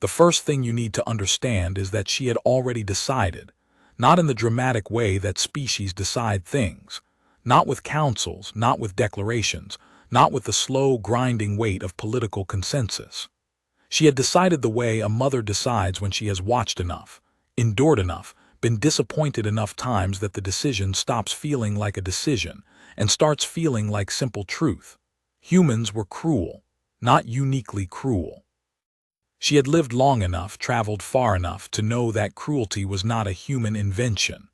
The first thing you need to understand is that she had already decided, not in the dramatic way that species decide things, not with councils, not with declarations, not with the slow, grinding weight of political consensus. She had decided the way a mother decides when she has watched enough, endured enough, been disappointed enough times that the decision stops feeling like a decision and starts feeling like simple truth. Humans were cruel, not uniquely cruel. She had lived long enough, traveled far enough to know that cruelty was not a human invention.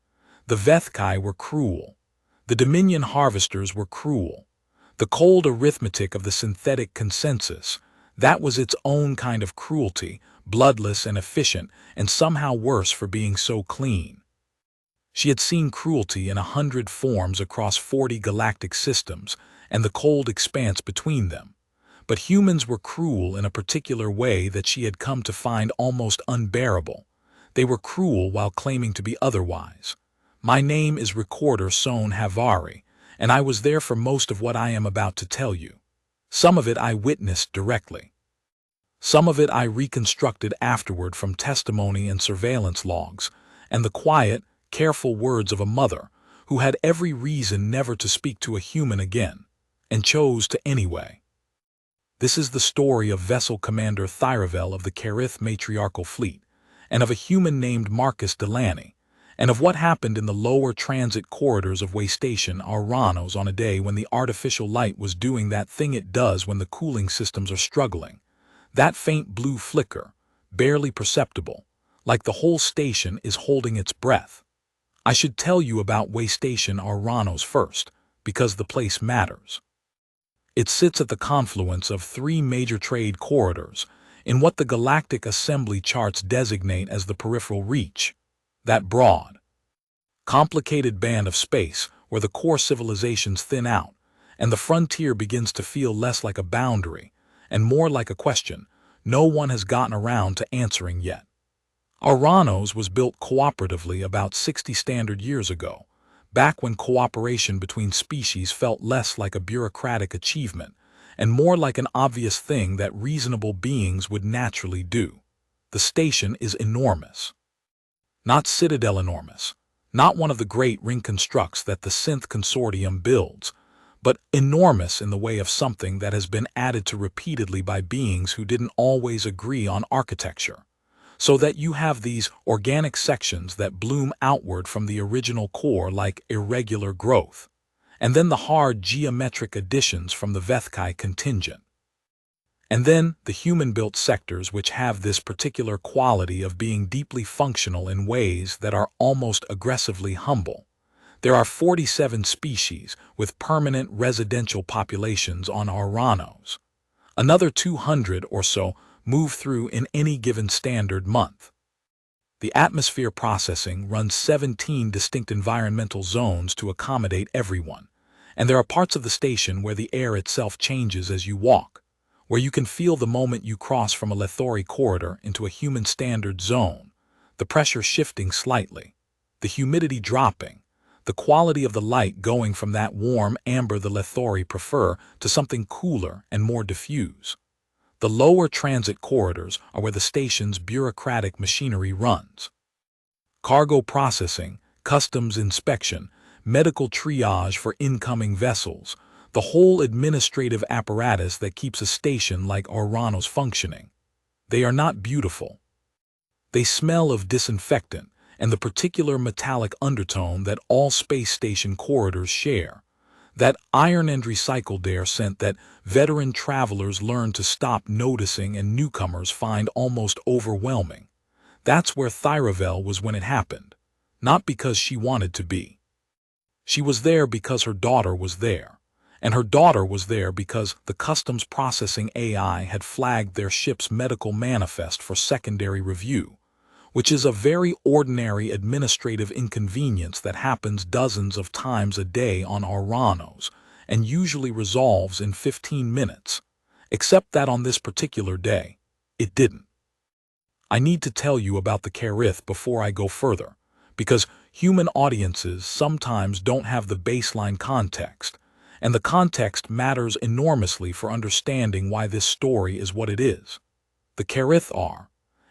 The Vethkai were cruel. The Dominion harvesters were cruel. The cold arithmetic of the synthetic consensus, that was its own kind of cruelty, bloodless and efficient, and somehow worse for being so clean. She had seen cruelty in 100 forms across 40 galactic systems and the cold expanse between them. But humans were cruel in a particular way that she had come to find almost unbearable. They were cruel while claiming to be otherwise. My name is Recorder Son Havari, and I was there for most of what I am about to tell you. Some of it I witnessed directly. Some of it I reconstructed afterward from testimony and surveillance logs, and the quiet, careful words of a mother who had every reason never to speak to a human again, and chose to anyway. This is the story of Vessel Commander Thyravel of the Kith matriarchal fleet, and of a human named Marcus Delani, and of what happened in the lower transit corridors of Station Aranos on a day when the artificial light was doing that thing it does when the cooling systems are struggling. That faint blue flicker, barely perceptible, like the whole station is holding its breath. I should tell you about Station Aranos first, because the place matters. It sits at the confluence of 3 major trade corridors, in what the Galactic Assembly charts designate as the peripheral reach, that broad, complicated band of space where the core civilizations thin out, and the frontier begins to feel less like a boundary, and more like a question no one has gotten around to answering yet. Aranos was built cooperatively about 60 standard years ago, back when cooperation between species felt less like a bureaucratic achievement and more like an obvious thing that reasonable beings would naturally do. The station is enormous. Not Citadel enormous, not one of the great ring constructs that the Synth Consortium builds, but enormous in the way of something that has been added to repeatedly by beings who didn't always agree on architecture. So that you have these organic sections that bloom outward from the original core like irregular growth, and then the hard geometric additions from the Vethkai contingent. And then the human-built sectors which have this particular quality of being deeply functional in ways that are almost aggressively humble. There are 47 species with permanent residential populations on Aranos. Another 200 or so move through in any given standard month. The atmosphere processing runs 17 distinct environmental zones to accommodate everyone, and there are parts of the station where the air itself changes as you walk, where you can feel the moment you cross from a Lethori corridor into a human standard zone, the pressure shifting slightly, the humidity dropping, the quality of the light going from that warm amber the Lethori prefer to something cooler and more diffuse. The lower transit corridors are where the station's bureaucratic machinery runs. Cargo processing, customs inspection, medical triage for incoming vessels, the whole administrative apparatus that keeps a station like Aranos functioning. They are not beautiful. They smell of disinfectant and the particular metallic undertone that all space station corridors share. That iron and recycled air scent that veteran travelers learn to stop noticing and newcomers find almost overwhelming. That's where Thyravel was when it happened, not because she wanted to be. She was there because her daughter was there, and her daughter was there because the customs processing AI had flagged their ship's medical manifest for secondary review, which is a very ordinary administrative inconvenience that happens dozens of times a day on Aranos and usually resolves in 15 minutes, except that on this particular day, it didn't. I need to tell you about the Kith before I go further, because human audiences sometimes don't have the baseline context, and the context matters enormously for understanding why this story is what it is. The Kith are,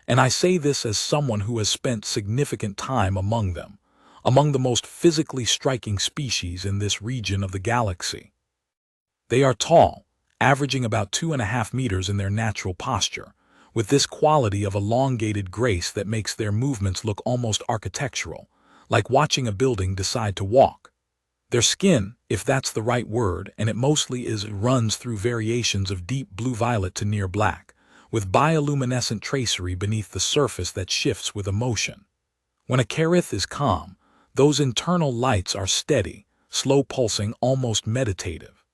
And I say this as someone who has spent significant time among them, among the most physically striking species in this region of the galaxy. They are tall, averaging about 2.5 meters in their natural posture, with this quality of elongated grace that makes their movements look almost architectural, like watching a building decide to walk. Their skin, if that's the right word, and it mostly is, runs through variations of deep blue-violet to near black, with bioluminescent tracery beneath the surface that shifts with emotion. When a Kith is calm, those internal lights are steady, slow-pulsing, almost meditative.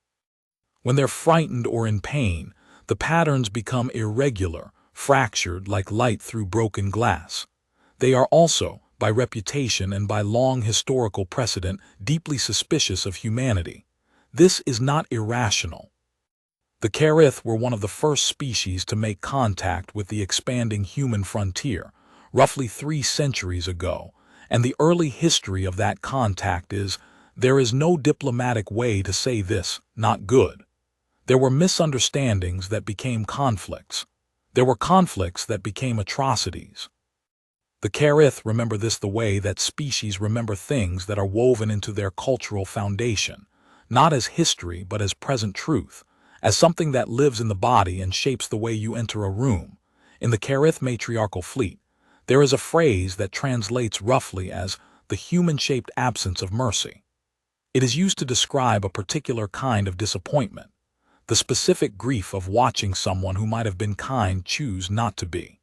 When they're frightened or in pain, the patterns become irregular, fractured like light through broken glass. They are also, by reputation and by long historical precedent, deeply suspicious of humanity. This is not irrational. The Kith were one of the first species to make contact with the expanding human frontier, roughly 3 centuries ago, and the early history of that contact is, there is no diplomatic way to say this, not good. There were misunderstandings that became conflicts. There were conflicts that became atrocities. The Kith remember this the way that species remember things that are woven into their cultural foundation, not as history but as present truth, as something that lives in the body and shapes the way you enter a room. In the Kith matriarchal fleet, there is a phrase that translates roughly as the human-shaped absence of mercy. It is used to describe a particular kind of disappointment, the specific grief of watching someone who might have been kind choose not to be.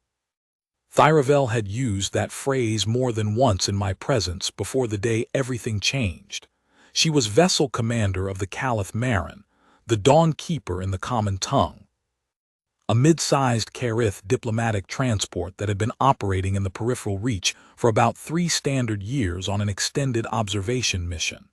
Thyravel had used that phrase more than once in my presence before the day everything changed. She was vessel commander of the Kith Marin, the Dawn Keeper in the common tongue, a mid-sized Kith diplomatic transport that had been operating in the peripheral reach for about 3 standard years on an extended observation mission.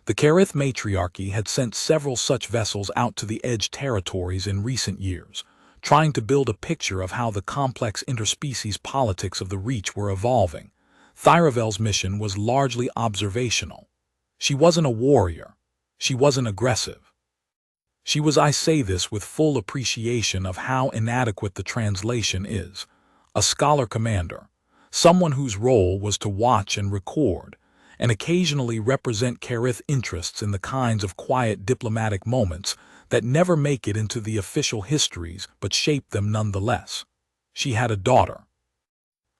The Kith matriarchy had sent several such vessels out to the edge territories in recent years, trying to build a picture of how the complex interspecies politics of the reach were evolving. Thyravel's mission was largely observational. She wasn't a warrior. She wasn't aggressive. She was, I say this with full appreciation of how inadequate the translation is, a scholar commander, someone whose role was to watch and record, and occasionally represent Kith interests in the kinds of quiet diplomatic moments that never make it into the official histories but shape them nonetheless. She had a daughter.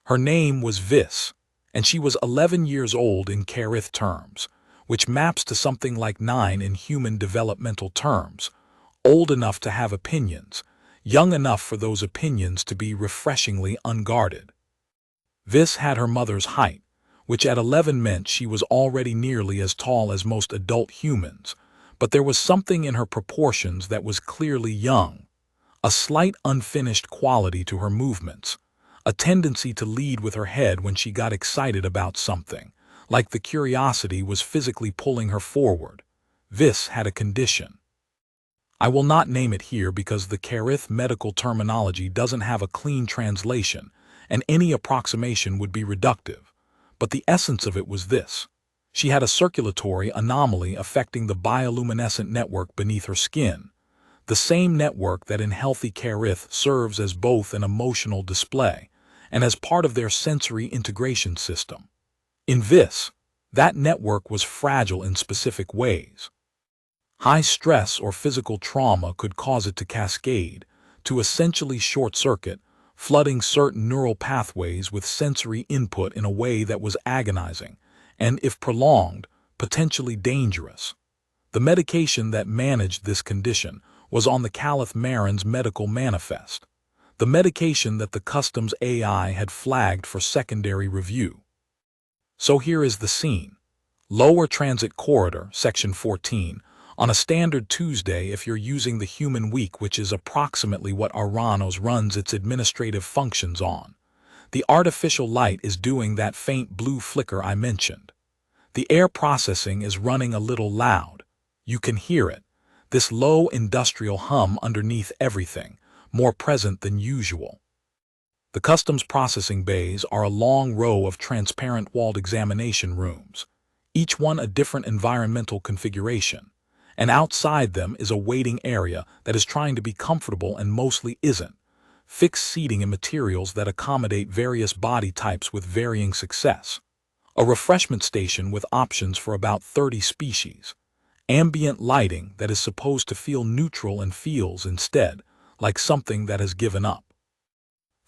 Her name was Vis, and she was 11 years old in Kith terms, which maps to something like 9 in human developmental terms, old enough to have opinions, young enough for those opinions to be refreshingly unguarded. Vis had her mother's height, which at 11 meant she was already nearly as tall as most adult humans, but there was something in her proportions that was clearly young, a slight unfinished quality to her movements, a tendency to lead with her head when she got excited about something, like the curiosity was physically pulling her forward. Vis had a condition. I will not name it here because the Kith medical terminology doesn't have a clean translation, and any approximation would be reductive. But the essence of it was this. She had a circulatory anomaly affecting the bioluminescent network beneath her skin, the same network that in healthy Kith serves as both an emotional display and as part of their sensory integration system. In Vis, that network was fragile in specific ways. High stress or physical trauma could cause it to cascade, to essentially short-circuit, flooding certain neural pathways with sensory input in a way that was agonizing and, if prolonged, potentially dangerous. The medication that managed this condition was on the Kith Marin's medical manifest, the medication that the customs AI had flagged for secondary review. So here is the scene. Lower Transit Corridor, Section 14, on a standard Tuesday if you're using the human week, which is approximately what Aranos runs its administrative functions on. The artificial light is doing that faint blue flicker I mentioned. The air processing is running a little loud. You can hear it, this low industrial hum underneath everything, more present than usual. The customs processing bays are a long row of transparent walled examination rooms, each one a different environmental configuration, and outside them is a waiting area that is trying to be comfortable and mostly isn't, fixed seating and materials that accommodate various body types with varying success. A refreshment station with options for about 30 species. Ambient lighting that is supposed to feel neutral and feels instead like something that has given up.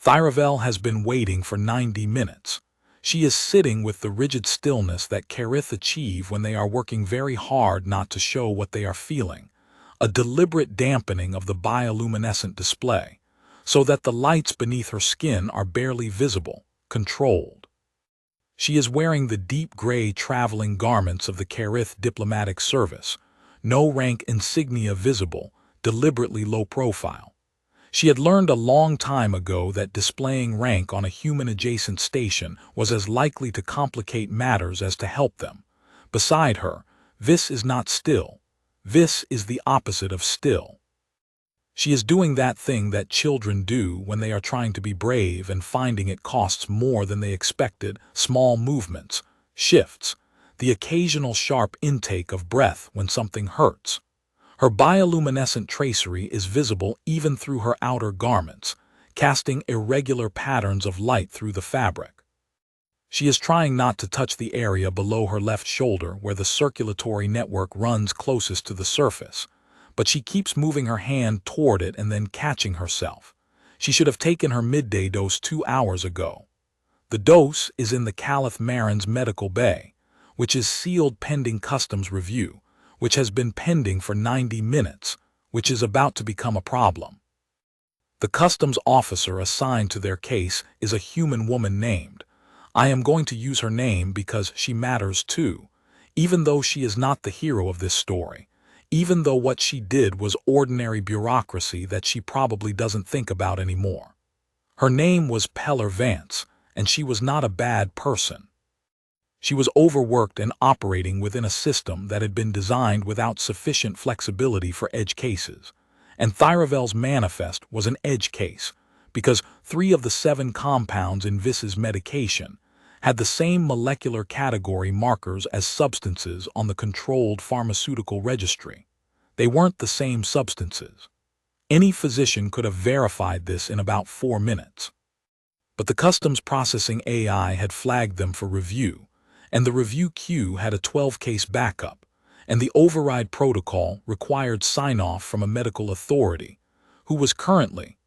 Thyravel has been waiting for 90 minutes. She is sitting with the rigid stillness that Kith achieve when they are working very hard not to show what they are feeling, a deliberate dampening of the bioluminescent display, so that the lights beneath her skin are barely visible, controlled. She is wearing the deep gray traveling garments of the Kith diplomatic service, no rank insignia visible, deliberately low profile. She had learned a long time ago that displaying rank on a human-adjacent station was as likely to complicate matters as to help them. Beside her, this is not still. This is the opposite of still. She is doing that thing that children do when they are trying to be brave and finding it costs more than they expected, small movements, shifts, the occasional sharp intake of breath when something hurts. Her bioluminescent tracery is visible even through her outer garments, casting irregular patterns of light through the fabric. She is trying not to touch the area below her left shoulder where the circulatory network runs closest to the surface, but she keeps moving her hand toward it and then catching herself. She should have taken her midday dose 2 hours ago. The dose is in the Kith Marin's medical bay, which is sealed pending customs review, which has been pending for 90 minutes, which is about to become a problem. The customs officer assigned to their case is a human woman named. I am going to use her name because she matters too, even though she is not the hero of this story, even though what she did was ordinary bureaucracy that she probably doesn't think about anymore. Her name was Peller Vance, and she was not a bad person. She was overworked and operating within a system that had been designed without sufficient flexibility for edge cases. And Thyravel's manifest was an edge case, because 3 of the 7 compounds in Viss's medication had the same molecular category markers as substances on the controlled pharmaceutical registry. They weren't the same substances. Any physician could have verified this in about 4 minutes. But the customs processing AI had flagged them for review, and the review queue had a 12-case backup, and the override protocol required sign-off from a medical authority, who was currently,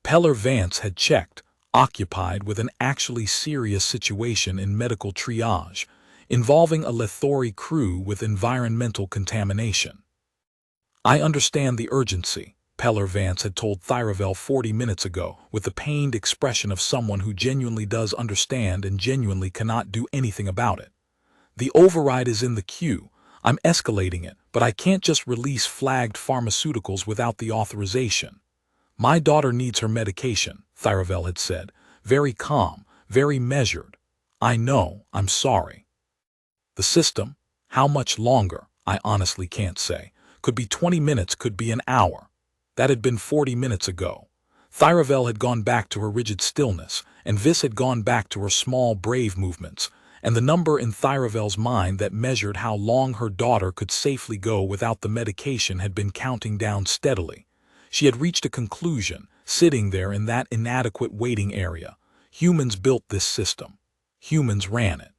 Peller Vance had checked, occupied with an actually serious situation in medical triage, involving a Lethori crew with environmental contamination. I understand the urgency, Peller Vance had told Thyravel 40 minutes ago, with the pained expression of someone who genuinely does understand and genuinely cannot do anything about it. The override is in the queue. I'm escalating it, but I can't just release flagged pharmaceuticals without the authorization. My daughter needs her medication, Thyravel had said, very calm, very measured. I know, I'm sorry. The system, how much longer, I honestly can't say. Could be 20 minutes, could be an hour. That had been 40 minutes ago. Thyravel had gone back to her rigid stillness, and Viss had gone back to her small, brave movements, and the number in Thyravel's mind that measured how long her daughter could safely go without the medication had been counting down steadily. She had reached a conclusion, sitting there in that inadequate waiting area. Humans built this system. Humans ran it.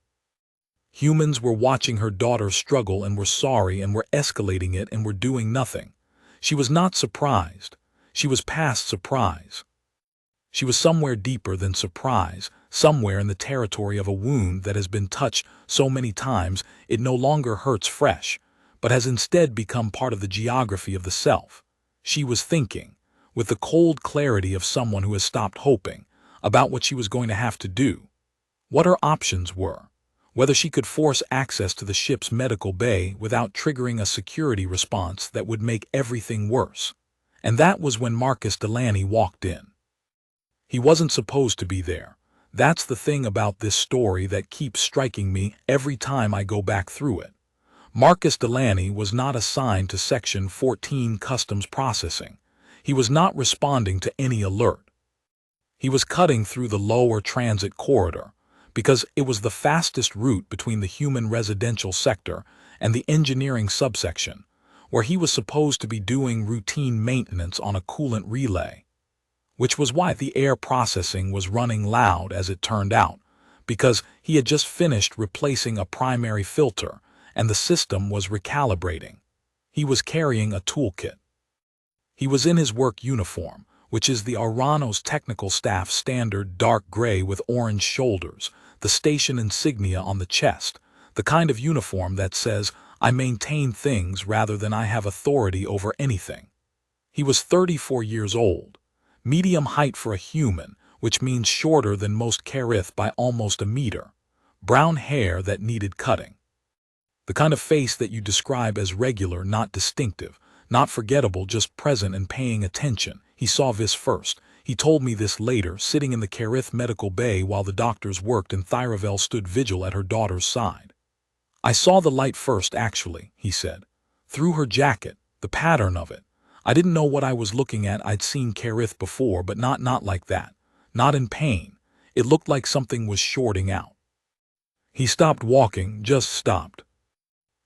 Humans were watching her daughter struggle and were sorry and were escalating it and were doing nothing. She was not surprised. She was past surprise. She was somewhere deeper than surprise, somewhere in the territory of a wound that has been touched so many times it no longer hurts fresh, but has instead become part of the geography of the self. She was thinking, with the cold clarity of someone who has stopped hoping, about what she was going to have to do. What her options were. Whether she could force access to the ship's medical bay without triggering a security response that would make everything worse. And that was when Marcus Delani walked in. He wasn't supposed to be there. That's the thing about this story that keeps striking me every time I go back through it. Marcus Delani was not assigned to Section 14 Customs Processing. He was not responding to any alert. He was cutting through the lower transit corridor, because it was the fastest route between the human residential sector and the engineering subsection, where he was supposed to be doing routine maintenance on a coolant relay. which was why the air processing was running loud as it turned out, because he had just finished replacing a primary filter and the system was recalibrating. He was carrying a toolkit. He was in his work uniform, which is the Aranos technical staff standard dark gray with orange shoulders, the station insignia on the chest, the kind of uniform that says, "I maintain things rather than I have authority over anything." He was 34 years old, medium height for a human, which means shorter than most Kith by almost a meter, brown hair that needed cutting. The kind of face that you describe as regular, not distinctive, not forgettable, just present and paying attention. He saw this first. He told me this later, sitting in the Kith medical bay while the doctors worked and Thyravel stood vigil at her daughter's side. "I saw the light first, actually," he said. "Through her jacket, the pattern of it. I didn't know what I was looking at. I'd seen Kith before, but not like that. Not in pain. It looked like something was shorting out." He stopped walking, just stopped.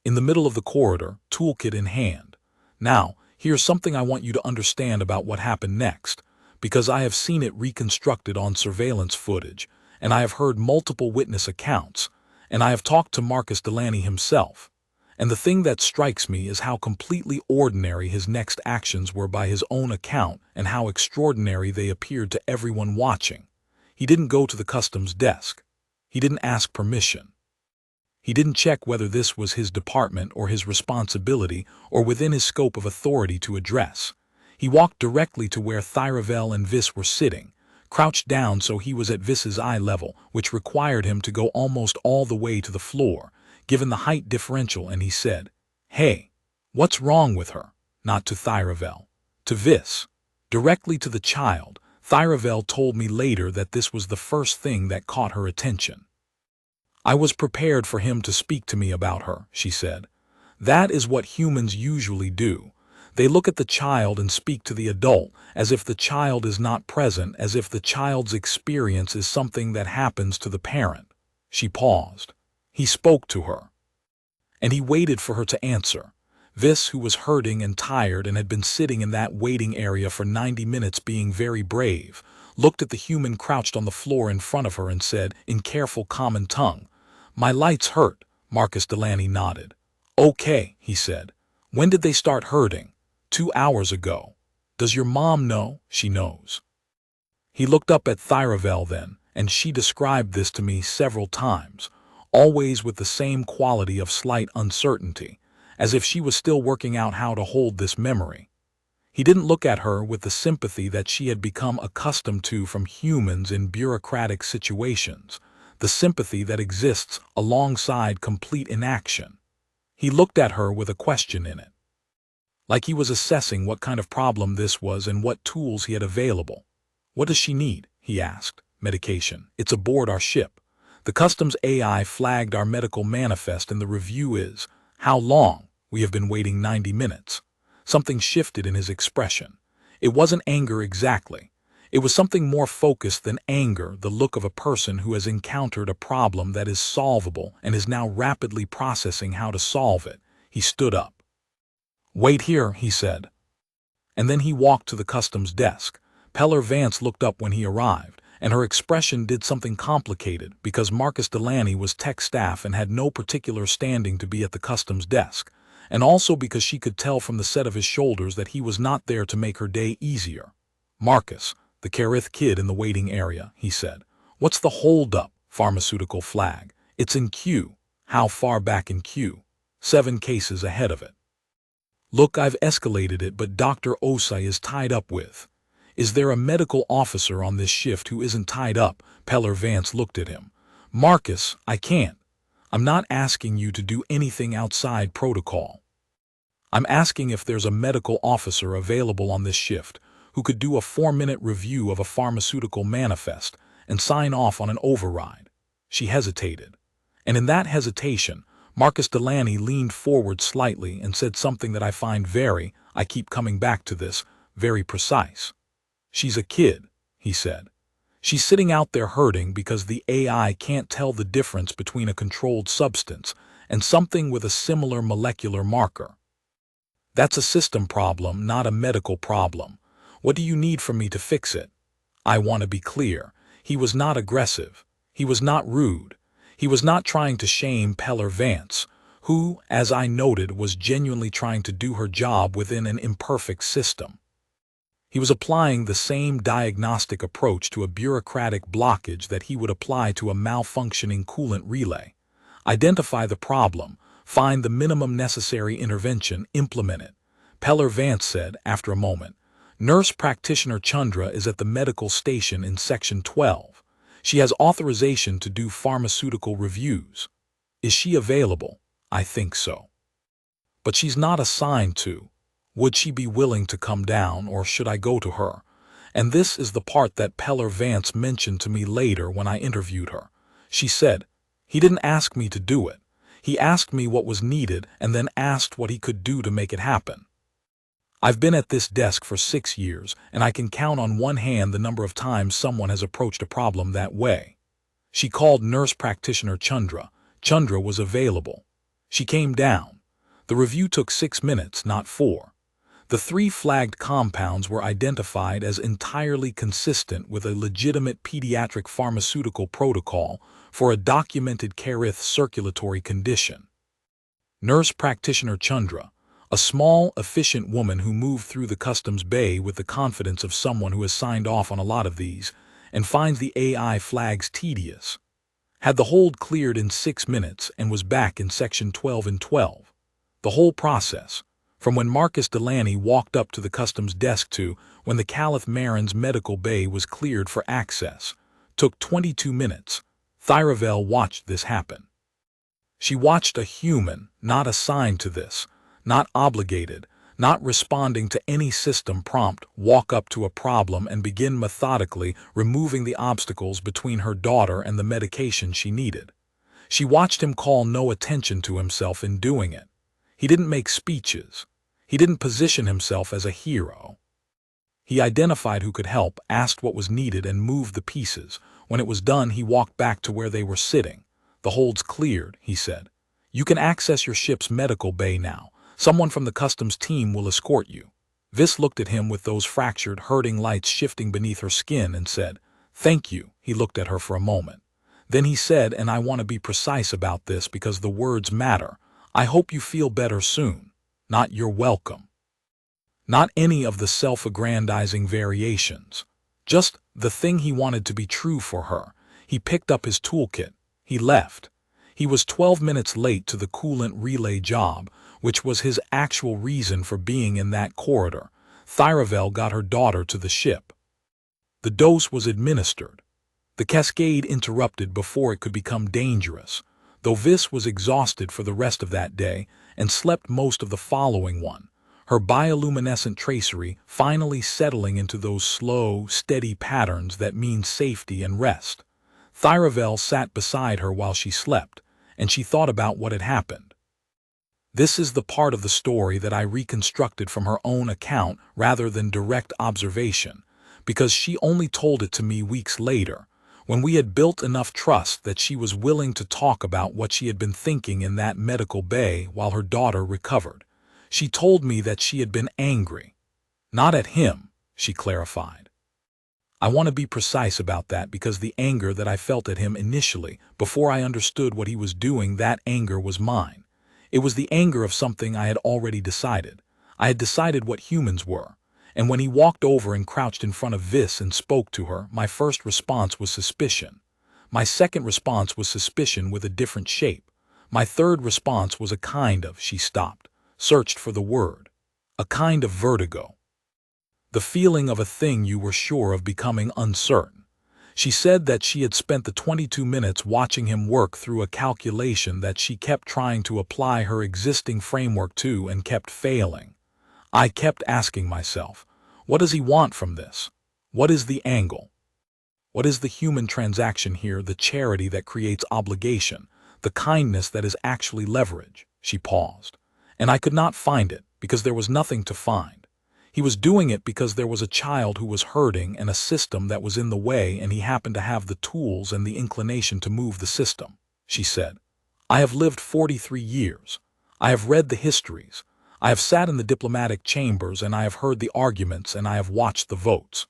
In the middle of the corridor, toolkit in hand. "Now, here's something I want you to understand about what happened next, because I have seen it reconstructed on surveillance footage, and I have heard multiple witness accounts, and I have talked to Marcus Delani himself. And the thing that strikes me is how completely ordinary his next actions were by his own account and how extraordinary they appeared to everyone watching. He didn't go to the customs desk. He didn't ask permission. He didn't check whether this was his department or his responsibility or within his scope of authority to address. He walked directly to where Thyravel and Vis were sitting, crouched down so he was at Vis's eye level, which required him to go almost all the way to the floor, given the height differential, and he said, "Hey, what's wrong with her?" Not to Thyravel, to Vis. Directly to the child. Thyravel told me later that this was the first thing that caught her attention. "I was prepared for him to speak to me about her," she said. "That is what humans usually do. They look at the child and speak to the adult, as if the child is not present, as if the child's experience is something that happens to the parent." She paused. "He spoke to her." And he waited for her to answer. Vis, who was hurting and tired and had been sitting in that waiting area for 90 minutes being very brave, looked at the human crouched on the floor in front of her and said, in careful common tongue, "My lights hurt." Marcus Delani nodded. "Okay," he said. "When did they start hurting?" 2 hours ago." "Does your mom know?" "She knows." He looked up at Thyravel then, and she described this to me several times, always with the same quality of slight uncertainty, as if she was still working out how to hold this memory. He didn't look at her with the sympathy that she had become accustomed to from humans in bureaucratic situations, the sympathy that exists alongside complete inaction. He looked at her with a question in it. Like he was assessing what kind of problem this was and what tools he had available. "What does she need?" he asked. "Medication. It's aboard our ship. The customs AI flagged our medical manifest and the review is, 'How long?' We have been waiting 90 minutes. Something shifted in his expression. It wasn't anger exactly. It was something more focused than anger, the look of a person who has encountered a problem that is solvable and is now rapidly processing how to solve it. He stood up. "Wait here," he said. And then he walked to the customs desk. Peller Vance looked up when he arrived, and her expression did something complicated because Marcus Delani was tech staff and had no particular standing to be at the customs desk, and also because she could tell from the set of his shoulders that he was not there to make her day easier. "Marcus, the Kith kid in the waiting area," he said. "What's the hold-up?" "Pharmaceutical flag. It's in queue." "How far back in queue?" 7 cases ahead of it." "Look, I've escalated it, but Dr. Osai is tied up with." "Is there a medical officer on this shift who isn't tied up?" Peller Vance looked at him. "Marcus, I can't. I'm not asking you to do anything outside protocol. I'm asking if there's a medical officer available on this shift who could do a 4-minute review of a pharmaceutical manifest and sign off on an override." She hesitated. And in that hesitation, Marcus Delani leaned forward slightly and said something that I find I keep coming back to this, very precise. "She's a kid," he said. "She's sitting out there hurting because the AI can't tell the difference between a controlled substance and something with a similar molecular marker. That's a system problem, not a medical problem. What do you need from me to fix it?" I want to be clear. He was not aggressive. He was not rude. He was not trying to shame Peller Vance, who, as I noted, was genuinely trying to do her job within an imperfect system. He was applying the same diagnostic approach to a bureaucratic blockage that he would apply to a malfunctioning coolant relay. Identify the problem, find the minimum necessary intervention, implement it. Peller Vance said, after a moment. Nurse practitioner Chandra is at the medical station in Section 12. She has authorization to do pharmaceutical reviews. Is she available? I think so. But she's not assigned to. Would she be willing to come down, or should I go to her? And this is the part that Peller Vance mentioned to me later when I interviewed her. She said, he didn't ask me to do it. He asked me what was needed and then asked what he could do to make it happen. I've been at this desk for 6 years, and I can count on one hand the number of times someone has approached a problem that way. She called nurse practitioner Chandra. Chandra was available. She came down. The review took 6 minutes, not 4. The 3 flagged compounds were identified as entirely consistent with a legitimate pediatric pharmaceutical protocol for a documented Kith circulatory condition. Nurse practitioner Chandra, a small, efficient woman who moved through the customs bay with the confidence of someone who has signed off on a lot of these and finds the AI flags tedious, had the hold cleared in 6 minutes and was back in Section 12 in 12. The whole process, from when Marcus Delani walked up to the customs desk to when the Caliph Marin's medical bay was cleared for access, took 22 minutes. Thyravel watched this happen. She watched a human, not assigned to this, not obligated, not responding to any system prompt, walk up to a problem and begin methodically removing the obstacles between her daughter and the medication she needed. She watched him call no attention to himself in doing it. He didn't make speeches. He didn't position himself as a hero. He identified who could help, asked what was needed, and moved the pieces. When it was done, he walked back to where they were sitting. The hold's cleared, he said. You can access your ship's medical bay now. Someone from the customs team will escort you. Vis looked at him with those fractured, hurting lights shifting beneath her skin and said, Thank you. He looked at her for a moment. Then he said, and I want to be precise about this because the words matter, I hope you feel better soon. Not you're welcome. Not any of the self-aggrandizing variations. Just the thing he wanted to be true for her. He picked up his toolkit. He left. He was 12 minutes late to the coolant relay job, which was his actual reason for being in that corridor. Thyravel got her daughter to the ship. The dose was administered. The cascade interrupted before it could become dangerous, though Vis was exhausted for the rest of that day and slept most of the following one, her bioluminescent tracery finally settling into those slow, steady patterns that mean safety and rest. Thyravel sat beside her while she slept, and she thought about what had happened. This is the part of the story that I reconstructed from her own account rather than direct observation, because she only told it to me weeks later, when we had built enough trust that she was willing to talk about what she had been thinking in that medical bay while her daughter recovered. She told me that she had been angry. Not at him, she clarified. I want to be precise about that because the anger that I felt at him initially, before I understood what he was doing, that anger was mine. It was the anger of something I had already decided. I had decided what humans were. And when he walked over and crouched in front of Vis and spoke to her, my first response was suspicion. My second response was suspicion with a different shape. My third response was a kind of, she stopped, searched for the word, a kind of vertigo. The feeling of a thing you were sure of becoming uncertain. She said that she had spent the 22 minutes watching him work through a calculation that she kept trying to apply her existing framework to and kept failing. I kept asking myself, what does he want from this? What is the angle? What is the human transaction here, the charity that creates obligation, the kindness that is actually leverage? She paused. And I could not find it because there was nothing to find. He was doing it because there was a child who was hurting and a system that was in the way, and he happened to have the tools and the inclination to move the system, she said. I have lived 43 years. I have read the histories. I have sat in the diplomatic chambers and I have heard the arguments and I have watched the votes.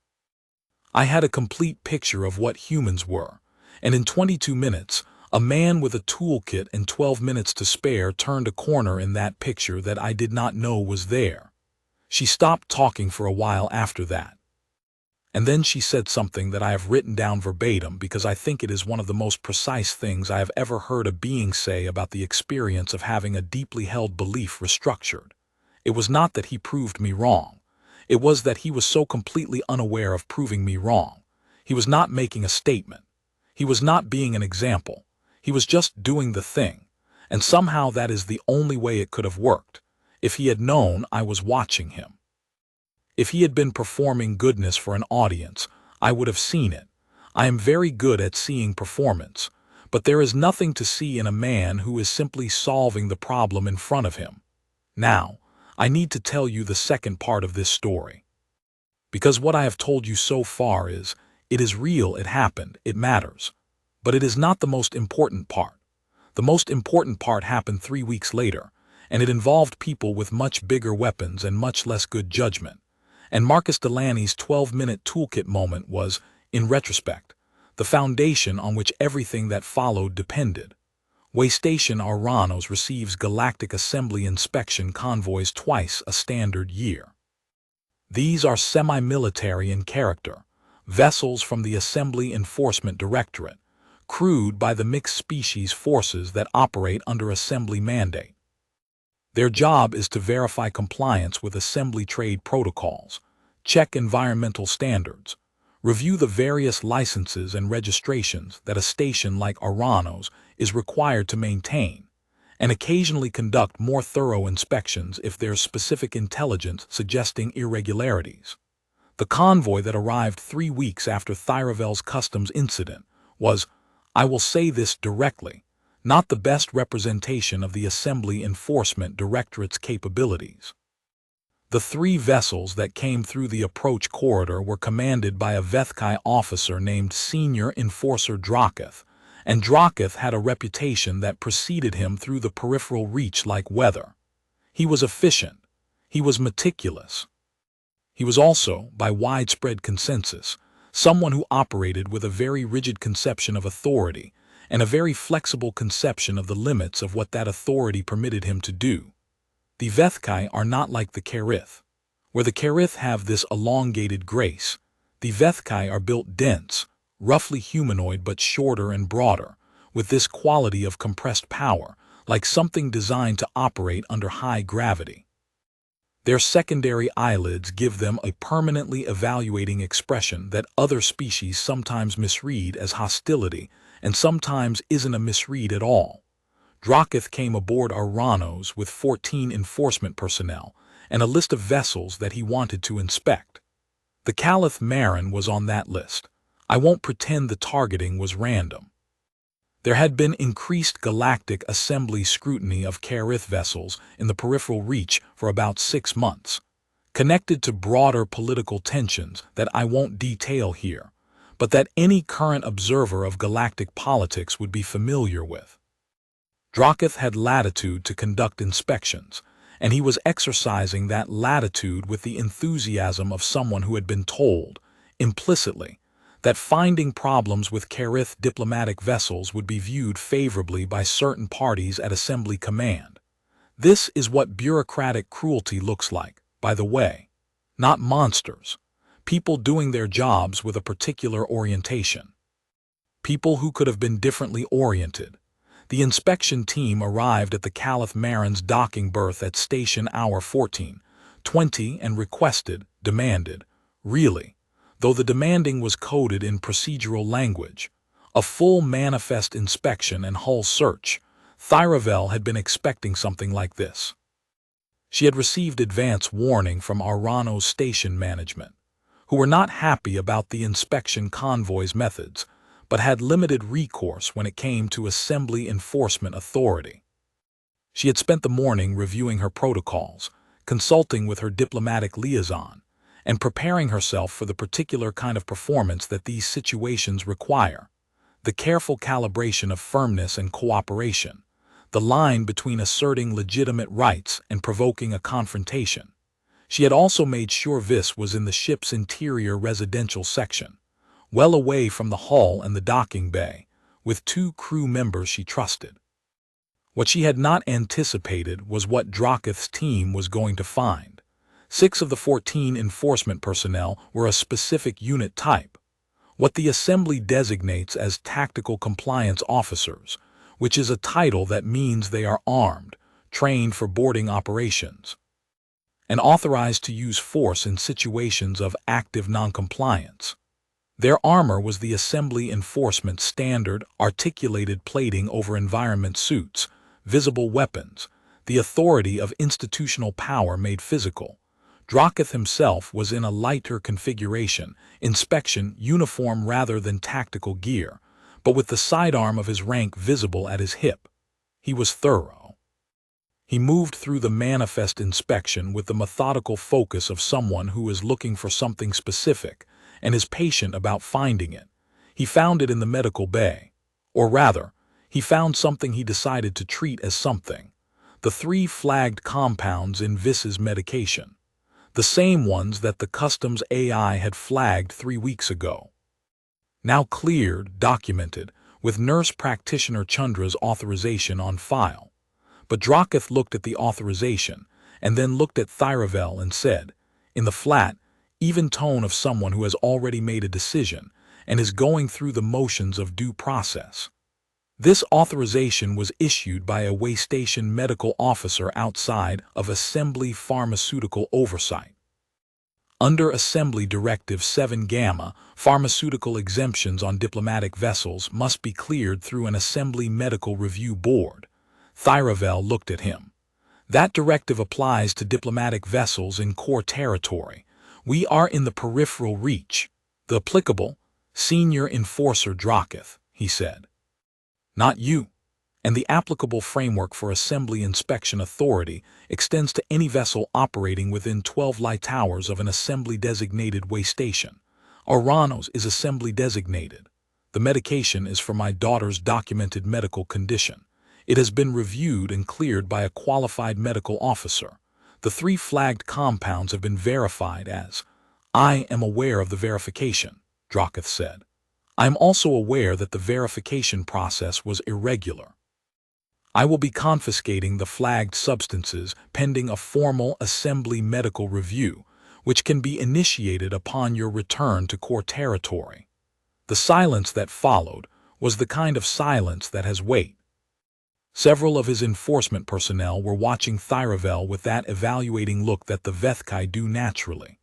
I had a complete picture of what humans were, and in 22 minutes, a man with a toolkit and 12 minutes to spare turned a corner in that picture that I did not know was there. She stopped talking for a while after that. And then she said something that I have written down verbatim because I think it is one of the most precise things I have ever heard a being say about the experience of having a deeply held belief restructured. It was not that he proved me wrong. It was that he was so completely unaware of proving me wrong. He was not making a statement. He was not being an example. He was just doing the thing. And somehow that is the only way it could have worked, if he had known I was watching him. If he had been performing goodness for an audience, I would have seen it. I am very good at seeing performance, but there is nothing to see in a man who is simply solving the problem in front of him. Now, I need to tell you the second part of this story. Because what I have told you so far is, it is real, it happened, it matters. But it is not the most important part. The most important part happened 3 weeks later, and it involved people with much bigger weapons and much less good judgment. And Marcus Delani's 12-minute toolkit moment was, in retrospect, the foundation on which everything that followed depended. Station Aranos receives Galactic Assembly inspection convoys twice a standard year. These are semi-military in character, vessels from the Assembly Enforcement Directorate, crewed by the mixed species forces that operate under Assembly mandate. Their job is to verify compliance with Assembly trade protocols, check environmental standards, review the various licenses and registrations that a station like Aranos is required to maintain, and occasionally conduct more thorough inspections if there's specific intelligence suggesting irregularities. The convoy that arrived 3 weeks after Thyravel's customs incident was, I will say this directly, not the best representation of the Assembly Enforcement Directorate's capabilities. The 3 vessels that came through the approach corridor were commanded by a HFY officer named Senior Enforcer Kith, and Kith had a reputation that preceded him through the peripheral reach like weather. He was efficient. He was meticulous. He was also, by widespread consensus, someone who operated with a very rigid conception of authority and a very flexible conception of the limits of what that authority permitted him to do. The HFY are not like the Kith. Where the Kith have this elongated grace, the HFY are built dense, roughly humanoid but shorter and broader, with this quality of compressed power, like something designed to operate under high gravity. Their secondary eyelids give them a permanently evaluating expression that other species sometimes misread as hostility and sometimes isn't a misread at all. Kith came aboard Aranos with 14 enforcement personnel and a list of vessels that he wanted to inspect. The Caliph Marin was on that list. I won't pretend the targeting was random. There had been increased Galactic Assembly scrutiny of Kith vessels in the peripheral reach for about 6 months, connected to broader political tensions that I won't detail here, but that any current observer of galactic politics would be familiar with. Kith had latitude to conduct inspections, and he was exercising that latitude with the enthusiasm of someone who had been told, implicitly, that finding problems with Kith diplomatic vessels would be viewed favorably by certain parties at Assembly Command. This is what bureaucratic cruelty looks like, by the way. Not monsters. People doing their jobs with a particular orientation. People who could have been differently oriented. The inspection team arrived at the Caliph Marin's docking berth at Station Hour 14:20 and demanded, really, though the demanding was coded in procedural language, a full manifest inspection and hull search. Thyravel had been expecting something like this. She had received advance warning from Aranos station management, who were not happy about the inspection convoy's methods, but had limited recourse when it came to Assembly Enforcement Authority. She had spent the morning reviewing her protocols, consulting with her diplomatic liaison, and preparing herself for the particular kind of performance that these situations require, the careful calibration of firmness and cooperation, the line between asserting legitimate rights and provoking a confrontation. She had also made sure this was in the ship's interior residential section, well away from the hull and the docking bay, with 2 crew members she trusted. What she had not anticipated was what Drakith's team was going to find. 6 of the 14 enforcement personnel were a specific unit type, what the Assembly designates as tactical compliance officers, which is a title that means they are armed, trained for boarding operations, and authorized to use force in situations of active noncompliance. Their armor was the Assembly Enforcement standard articulated plating over environment suits, visible weapons, the authority of institutional power made physical. Drakith himself was in a lighter configuration, inspection uniform rather than tactical gear, but with the sidearm of his rank visible at his hip. He was thorough. He moved through the manifest inspection with the methodical focus of someone who is looking for something specific and is patient about finding it. He found it in the medical bay. Or rather, he found something he decided to treat as something. The 3 flagged compounds in Viss's medication. The same ones that the customs AI had flagged 3 weeks ago. Now cleared, documented, with nurse practitioner Chandra's authorization on file. But Drakith looked at the authorization, and then looked at Thyravel and said, in the flat, even tone of someone who has already made a decision and is going through the motions of due process, "This authorization was issued by a waystation medical officer outside of Assembly pharmaceutical oversight. Under Assembly Directive 7 Gamma, pharmaceutical exemptions on diplomatic vessels must be cleared through an Assembly Medical Review Board." Thyravel looked at him. "That directive applies to diplomatic vessels in core territory. We are in the peripheral reach. The applicable, senior enforcer Drakith," he said. "Not you. And the applicable framework for Assembly Inspection Authority extends to any vessel operating within 12 light hours of an Assembly-designated waystation. Aranos is Assembly-designated. The medication is for my daughter's documented medical condition. It has been reviewed and cleared by a qualified medical officer. The 3 flagged compounds have been verified as—" "I am aware of the verification," Drakith said. "I am also aware that the verification process was irregular. I will be confiscating the flagged substances pending a formal Assembly medical review, which can be initiated upon your return to core territory." The silence that followed was the kind of silence that has weight. Several of his enforcement personnel were watching Thyravel with that evaluating look that the Vethkai do naturally.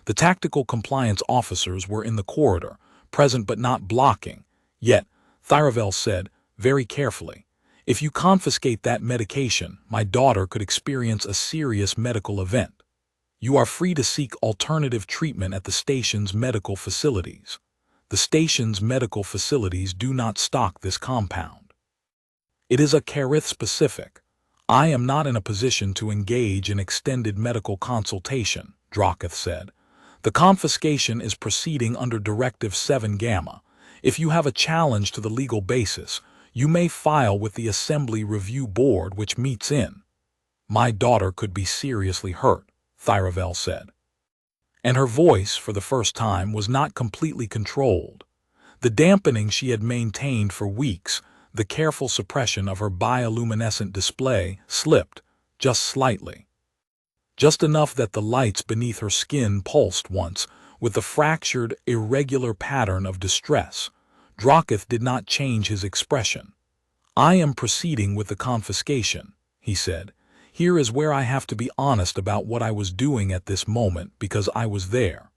The tactical compliance officers were in the corridor, present but not blocking. Yet, Thyravel said, very carefully, "If you confiscate that medication, my daughter could experience a serious medical event. You are free to seek alternative treatment at the station's medical facilities. The station's medical facilities do not stock this compound. It is a Kith-specific. I am not in a position to engage in extended medical consultation," Drakith said. "The confiscation is proceeding under Directive 7 Gamma. If you have a challenge to the legal basis, you may file with the Assembly Review Board, which meets in—" "My daughter could be seriously hurt," Thyravel said. And her voice, for the first time, was not completely controlled. The dampening she had maintained for weeks, the careful suppression of her bioluminescent display, slipped, just slightly. Just enough that the lights beneath her skin pulsed once, with a fractured, irregular pattern of distress. Drakith did not change his expression. "I am proceeding with the confiscation," he said. "Here is where I have to be honest about what I was doing at this moment, because I was there.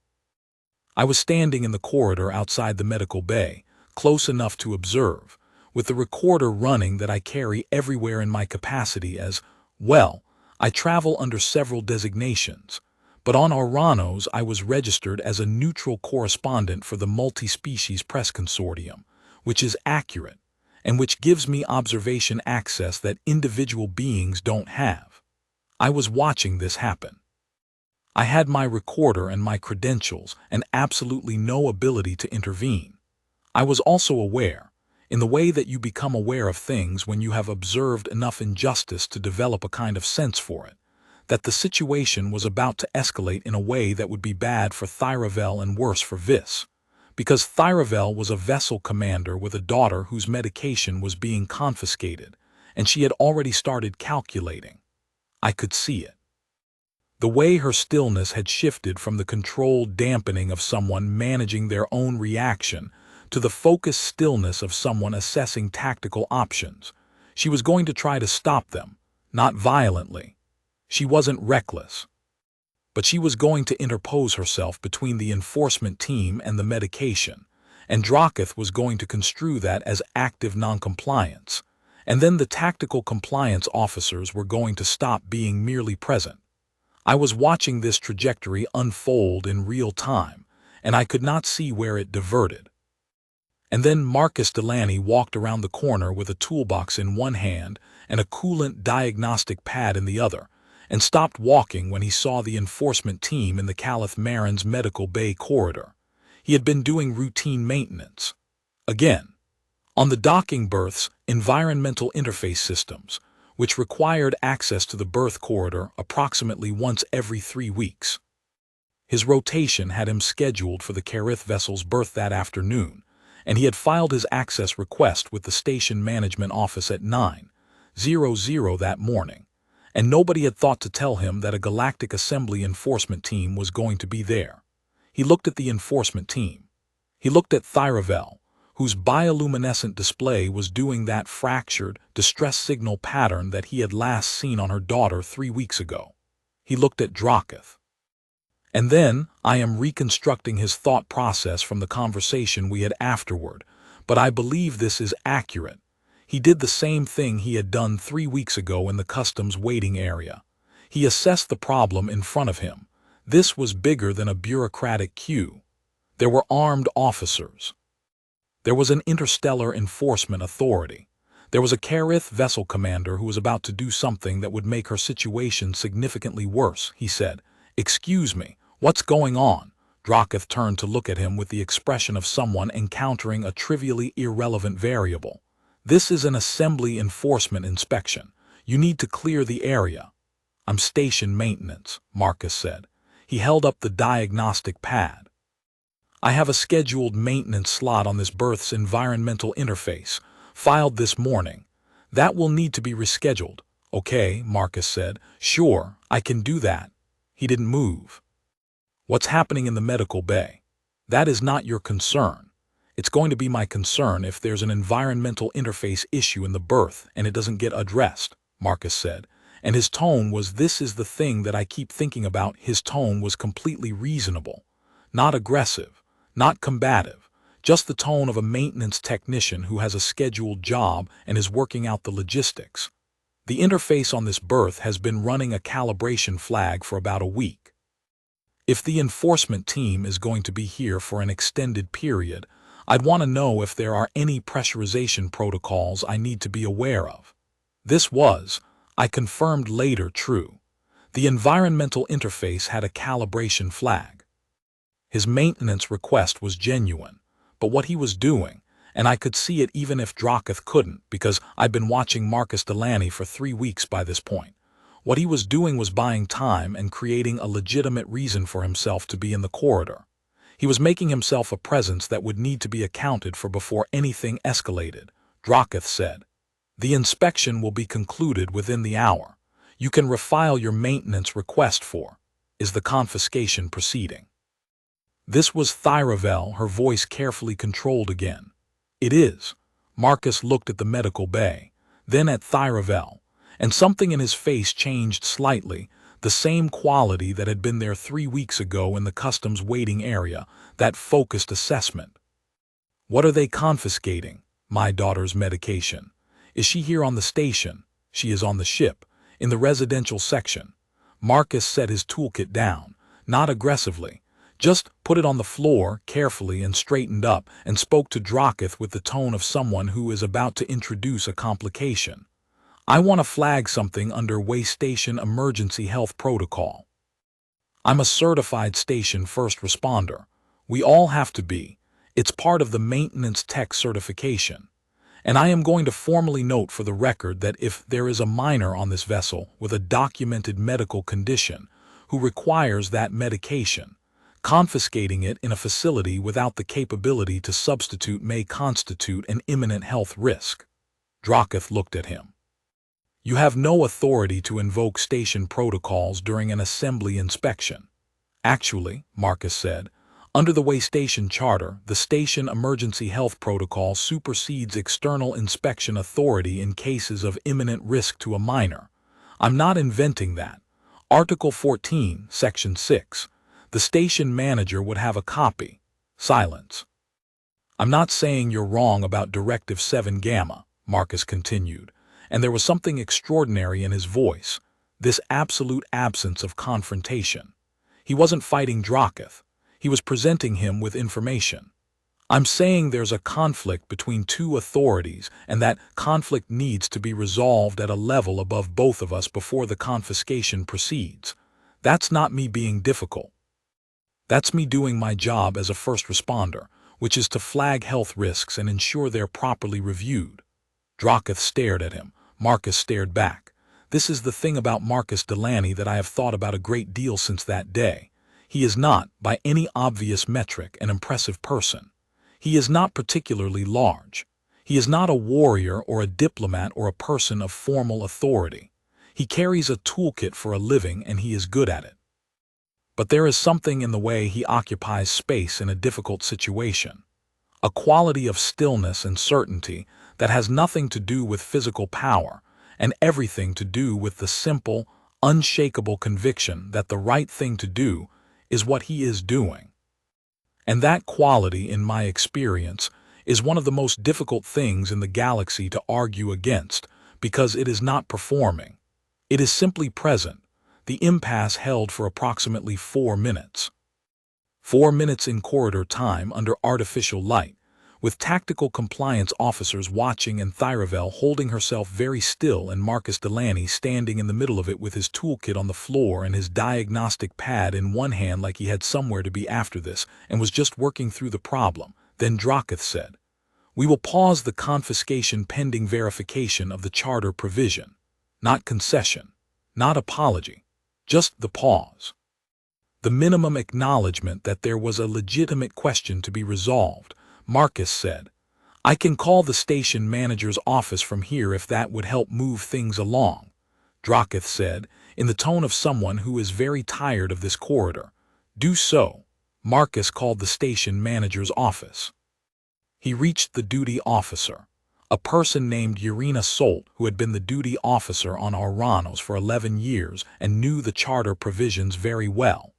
I was standing in the corridor outside the medical bay, close enough to observe, with the recorder running that I carry everywhere in my capacity as, well, I travel under several designations, but on Aranos I was registered as a neutral correspondent for the Multi-Species Press Consortium, which is accurate, and which gives me observation access that individual beings don't have. I was watching this happen. I had my recorder and my credentials and absolutely no ability to intervene. I was also aware, in the way that you become aware of things when you have observed enough injustice to develop a kind of sense for it, that the situation was about to escalate in a way that would be bad for Thyravel and worse for Viss, Because Thyravel was a vessel commander with a daughter whose medication was being confiscated, and she had already started calculating. I could see it. The way her stillness had shifted from the controlled dampening of someone managing their own reaction to the focused stillness of someone assessing tactical options. She was going to try to stop them, not violently. She wasn't reckless. But she was going to interpose herself between the enforcement team and the medication, and Kith was going to construe that as active noncompliance, and then the tactical compliance officers were going to stop being merely present. I was watching this trajectory unfold in real time, and I could not see where it diverted. And then Delani walked around the corner with a toolbox in one hand and a coolant diagnostic pad in the other, and stopped walking when he saw the enforcement team in the Kith Marin's medical bay corridor. He had been doing routine maintenance. Again, on the docking berth's environmental interface systems, which required access to the berth corridor approximately once every 3 weeks. His rotation had him scheduled for the Kith vessel's berth that afternoon, and he had filed his access request with the station management office at 9:00 that morning, and nobody had thought to tell him that a Galactic Assembly enforcement team was going to be there. He looked at the enforcement team. He looked at Thyravel, whose bioluminescent display was doing that fractured, distress signal pattern that he had last seen on her daughter 3 weeks ago. He looked at Kith. And then I am reconstructing his thought process from the conversation we had afterward, but I believe this is accurate. He did the same thing he had done 3 weeks ago in the customs waiting area. He assessed the problem in front of him. This was bigger than a bureaucratic queue. There were armed officers. There was an interstellar enforcement authority. There was a Kith vessel commander who was about to do something that would make her situation significantly worse. He said, "Excuse me, what's going on?" Kith turned to look at him with the expression of someone encountering a trivially irrelevant variable. "This is an assembly enforcement inspection. You need to clear the area." "I'm station maintenance," Marcus said. He held up the diagnostic pad. "I have a scheduled maintenance slot on this berth's environmental interface, filed this morning. That will need to be rescheduled." "Okay," Marcus said. "Sure, I can do that." He didn't move. "What's happening in the medical bay? That is not your concern. It's going to be my concern if there's an environmental interface issue in the berth and it doesn't get addressed," Marcus said. And his tone was, "This is the thing that I keep thinking about." His tone was completely reasonable, not aggressive, not combative, just the tone of a maintenance technician who has a scheduled job and is working out the logistics. "The interface on this berth has been running a calibration flag for about a week. If the enforcement team is going to be here for an extended period, I'd want to know if there are any pressurization protocols I need to be aware of." This was, I confirmed later, true. The environmental interface had a calibration flag. His maintenance request was genuine, but what he was doing, and I could see it even if Kith couldn't, because I'd been watching Delani for 3 weeks by this point. What he was doing was buying time and creating a legitimate reason for himself to be in the corridor. He was making himself a presence that would need to be accounted for before anything escalated. Kith said, "The inspection will be concluded within the hour. You can refile your maintenance request for. Is the confiscation proceeding?" This was Thyravel, her voice carefully controlled again. "It is." Marcus looked at the medical bay, then at Thyravel, and something in his face changed slightly, the same quality that had been there 3 weeks ago in the customs waiting area, that focused assessment. "What are they confiscating?" "My daughter's medication." "Is she here on the station?" "She is on the ship, in the residential section." Marcus set his toolkit down, not aggressively, just put it on the floor carefully and straightened up, and spoke to Kith with the tone of someone who is about to introduce a complication. "I want to flag something under Way Station Emergency Health Protocol. I'm a certified station first responder. We all have to be. It's part of the maintenance tech certification. And I am going to formally note for the record that if there is a minor on this vessel with a documented medical condition who requires that medication, Confiscating it in a facility without the capability to substitute may constitute an imminent health risk. Kith looked at him. You have no authority to invoke station protocols during an assembly inspection. Actually, Marcus said, under the way station charter, the station emergency health protocol supersedes external inspection authority in cases of imminent risk to a minor. I'm not inventing that. Article 14, Section 6. The station manager would have a copy. Silence. I'm not saying you're wrong about Directive 7 Gamma, Marcus continued, and there was something extraordinary in his voice, this absolute absence of confrontation. He wasn't fighting Kith. He was presenting him with information. I'm saying there's a conflict between two authorities, and that conflict needs to be resolved at a level above both of us before the confiscation proceeds. That's not me being difficult. That's me doing my job as a first responder, which is to flag health risks and ensure they're properly reviewed. Kith stared at him. Marcus stared back. This is the thing about Marcus Delani that I have thought about a great deal since that day. He is not, by any obvious metric, an impressive person. He is not particularly large. He is not a warrior or a diplomat or a person of formal authority. He carries a toolkit for a living and he is good at it. But there is something in the way he occupies space in a difficult situation. A quality of stillness and certainty that has nothing to do with physical power and everything to do with the simple, unshakable conviction that the right thing to do is what he is doing. And that quality, in my experience, is one of the most difficult things in the galaxy to argue against, because it is not performing. It is simply present. The impasse held for approximately 4 minutes. 4 minutes in corridor time under artificial light, with tactical compliance officers watching and Thyravel holding herself very still and Marcus Delani standing in the middle of it with his toolkit on the floor and his diagnostic pad in one hand like he had somewhere to be after this and was just working through the problem. Then Kith said, "We will pause the confiscation pending verification of the charter provision. Not concession, not apology, just the pause. The minimum acknowledgement that there was a legitimate question to be resolved." Marcus said, "I can call the station manager's office from here if that would help move things along." Kith said, in the tone of someone who is very tired of this corridor. "Do so." Marcus called the station manager's office. He reached the duty officer, a person named Irina Solt, who had been the duty officer on Aranos for 11 years and knew the charter provisions very well.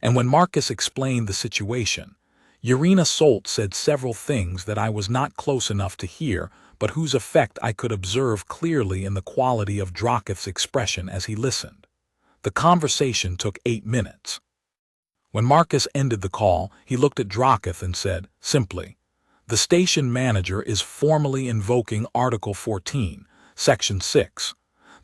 And when Marcus explained the situation, Irina Solt said several things that I was not close enough to hear, but whose effect I could observe clearly in the quality of Kith's expression as he listened. The conversation took 8 minutes. When Marcus ended the call, he looked at Kith and said, simply, "The station manager is formally invoking Article 14, Section 6.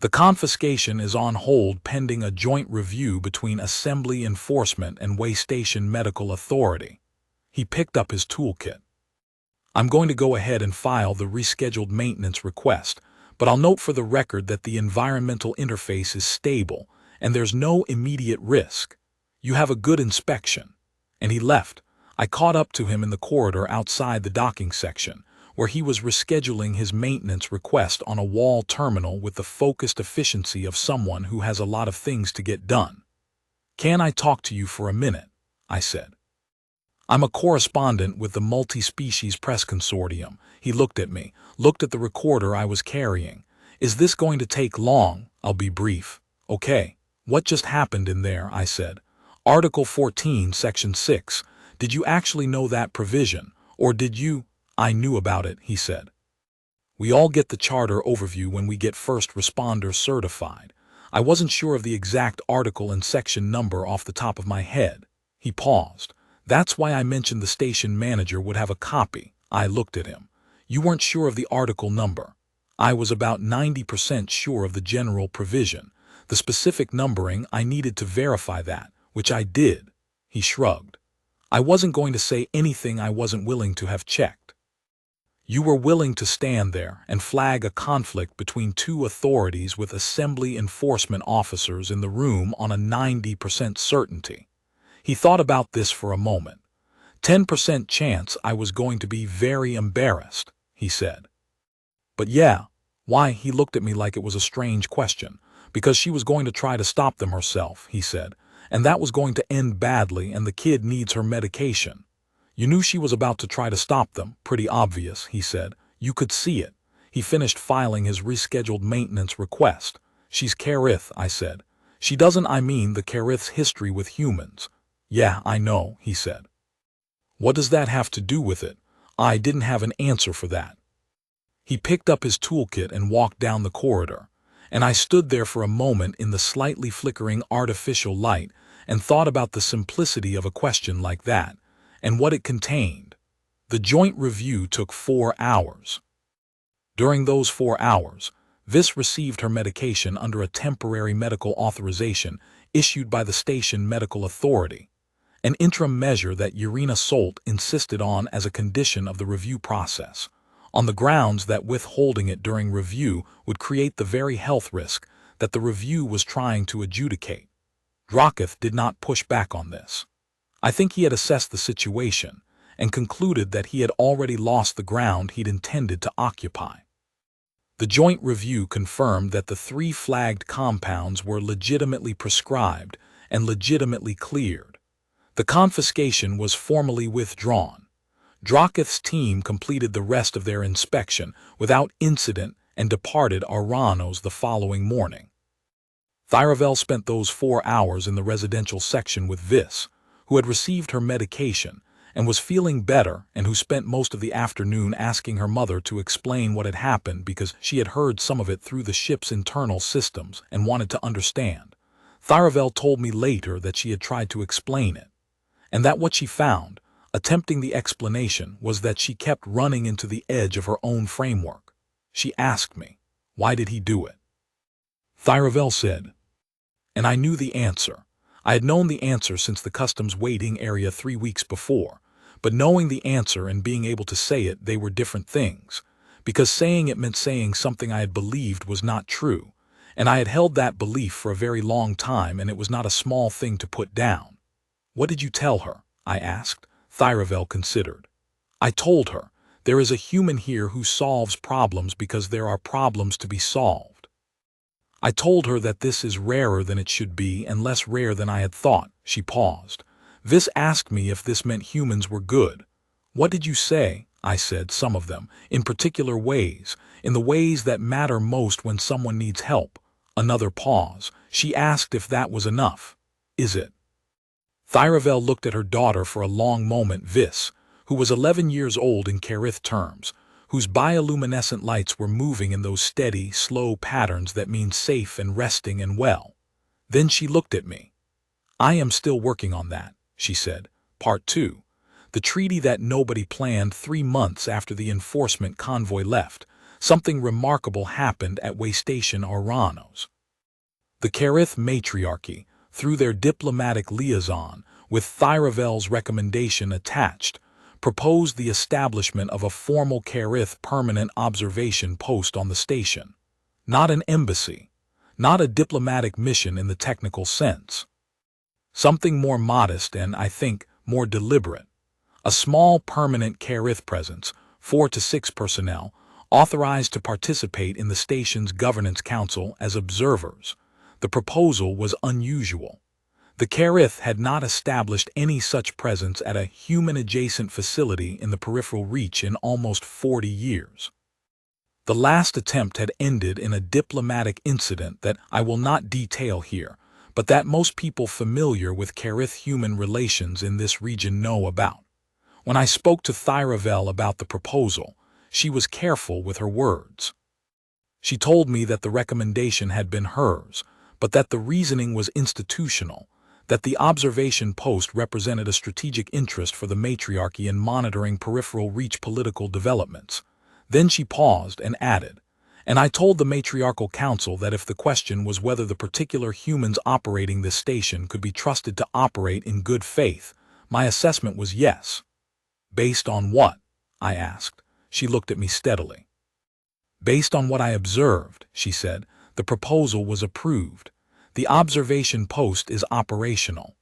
The confiscation is on hold pending a joint review between Assembly Enforcement and Way Station Medical Authority." He picked up his toolkit. "I'm going to go ahead and file the rescheduled maintenance request, but I'll note for the record that the environmental interface is stable and there's no immediate risk. You have a good inspection." And he left. I caught up to him in the corridor outside the docking section, where he was rescheduling his maintenance request on a wall terminal with the focused efficiency of someone who has a lot of things to get done. "Can I talk to you for a minute?" I said. "I'm a correspondent with the Multi-Species Press Consortium." He looked at me, looked at the recorder I was carrying. "Is this going to take long?" "I'll be brief." "Okay. What just happened in there?" I said. "Article 14, Section 6. Did you actually know that provision, or did you—" "I knew about it," he said. "We all get the charter overview when we get first responder certified. I wasn't sure of the exact article and section number off the top of my head." He paused. "That's why I mentioned the station manager would have a copy." I looked at him. "You weren't sure of the article number." "I was about 90% sure of the general provision. The specific numbering, I needed to verify that, which I did." He shrugged. "I wasn't going to say anything I wasn't willing to have checked." "You were willing to stand there and flag a conflict between two authorities with assembly enforcement officers in the room on a 90% certainty." He thought about this for a moment. 10% chance I was going to be very embarrassed, he said. But yeah, why? He looked at me like it was a strange question. Because she was going to try to stop them herself, he said, and that was going to end badly, and the kid needs her medication. You knew she was about to try to stop them, pretty obvious, he said. You could see it. He finished filing his rescheduled maintenance request. She's Kith, I said. She doesn't, I mean the Kith's history with humans. Yeah, I know, he said. What does that have to do with it? I didn't have an answer for that. He picked up his toolkit and walked down the corridor, and I stood there for a moment in the slightly flickering artificial light and thought about the simplicity of a question like that and what it contained. The joint review took 4 hours. During those 4 hours, Vis received her medication under a temporary medical authorization issued by the Station Medical Authority, an interim measure that Irina Solt insisted on as a condition of the review process, on the grounds that withholding it during review would create the very health risk that the review was trying to adjudicate. Kith did not push back on this. I think he had assessed the situation and concluded that he had already lost the ground he'd intended to occupy. The joint review confirmed that the 3 flagged compounds were legitimately prescribed and legitimately cleared. The confiscation was formally withdrawn. Kith's team completed the rest of their inspection without incident and departed Aranos the following morning. Thyravel spent those 4 hours in the residential section with Vis, who had received her medication and was feeling better, and who spent most of the afternoon asking her mother to explain what had happened because she had heard some of it through the ship's internal systems and wanted to understand. Thyravel told me later that she had tried to explain it, and that what she found, attempting the explanation, was that she kept running into the edge of her own framework. She asked me, why did he do it? Thyravel said, and I knew the answer. I had known the answer since the customs waiting area 3 weeks before, but knowing the answer and being able to say it, they were different things, because saying it meant saying something I had believed was not true, and I had held that belief for a very long time, and it was not a small thing to put down. What did you tell her? I asked. Thyravel considered. I told her, there is a human here who solves problems because there are problems to be solved. I told her that this is rarer than it should be and less rare than I had thought. She paused. Vis asked me if this meant humans were good. What did you say? I said, some of them, in particular ways, in the ways that matter most when someone needs help. Another pause. She asked if that was enough. Is it? Thyravel looked at her daughter for a long moment. Vis, who was 11 years old in Kith terms, whose bioluminescent lights were moving in those steady, slow patterns that mean safe and resting and well. Then she looked at me. I am still working on that, she said. Part 2. The treaty that nobody planned. 3 months after the enforcement convoy left, something remarkable happened at Station Aranos. The Kith matriarchy, through their diplomatic liaison, with Thyravel's recommendation attached, proposed the establishment of a formal Kith permanent observation post on the station. Not an embassy, not a diplomatic mission in the technical sense. Something more modest and, I think, more deliberate. A small permanent Kith presence, 4 to 6 personnel, authorized to participate in the station's governance council as observers. The proposal was unusual. The Kith had not established any such presence at a human-adjacent facility in the peripheral reach in almost 40 years. The last attempt had ended in a diplomatic incident that I will not detail here, but that most people familiar with Kith-human relations in this region know about. When I spoke to Thyravel about the proposal, she was careful with her words. She told me that the recommendation had been hers, but that the reasoning was institutional, that the observation post represented a strategic interest for the matriarchy in monitoring peripheral reach political developments. Then she paused and added, and I told the matriarchal council that if the question was whether the particular humans operating this station could be trusted to operate in good faith, my assessment was yes. Based on what? I asked. She looked at me steadily. Based on what I observed, she said, the proposal was approved. The observation post is operational.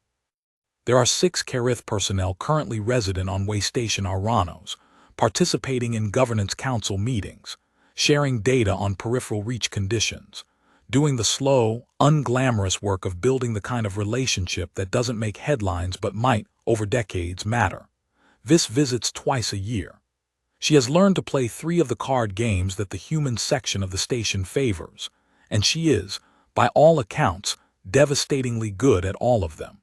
There are 6 Kith personnel currently resident on Station Aranos, participating in governance council meetings, sharing data on peripheral reach conditions, doing the slow, unglamorous work of building the kind of relationship that doesn't make headlines but might, over decades, matter. This visits twice a year. She has learned to play 3 of the card games that the human section of the station favors, and she is, by all accounts, devastatingly good at all of them.